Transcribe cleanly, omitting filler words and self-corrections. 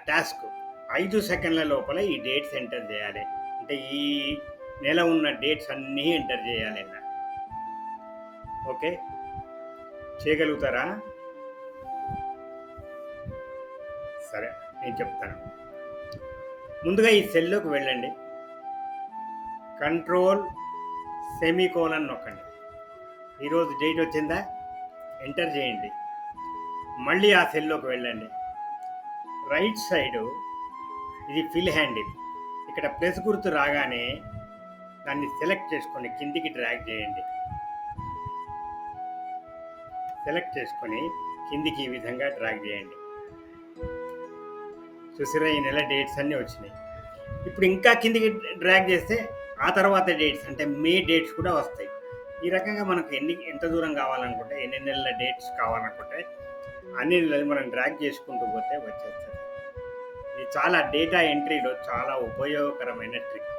Task 5 సెకండ్ల లోపల ఈ డేట్స్ ఎంటర్ చేయాలి. అంటే ఈ నెల ఉన్న డేట్స్ అన్నీ ఎంటర్ చేయాలి ఇలా. ఓకే, చేయగలుగుతారా? సరే, నేను చెప్తాను. ముందుగా ఈ సెల్లోకి వెళ్ళండి, కంట్రోల్ సెమీకోలన్ నొక్కండి. ఈరోజు డేట్ వచ్చిందా, ఎంటర్ చేయండి. మళ్ళీ ఆ సెల్లోకి వెళ్ళండి. రైట్ సైడు ఇది ఫిల్ హ్యాండిల్, ఇక్కడ ప్లస్ గుర్తు రాగానే దాన్ని సెలెక్ట్ చేసుకొని కిందికి డ్రాగ్ చేయండి. సెలెక్ట్ చేసుకొని కిందికి ఈ విధంగా డ్రాగ్ చేయండి. చూసిరా, ఈ నెల డేట్స్ అన్నీ వచ్చినాయి. ఇప్పుడు ఇంకా కిందికి డ్రాగ్ చేస్తే ఆ తర్వాత డేట్స్ అంటే మే డేట్స్ కూడా వస్తాయి. ఈ రకంగా మనకు ఎంత దూరం కావాలనుకుంటే, ఎన్ని నెలల డేట్స్ కావాలనుకుంటే అన్ని నెలలు మనం డ్రాగ్ చేసుకుంటూ పోతే వచ్చేస్తుంది. ఇది చాలా డేటా ఎంట్రీలో చాలా ఉపయోగకరమైన ట్రిక్.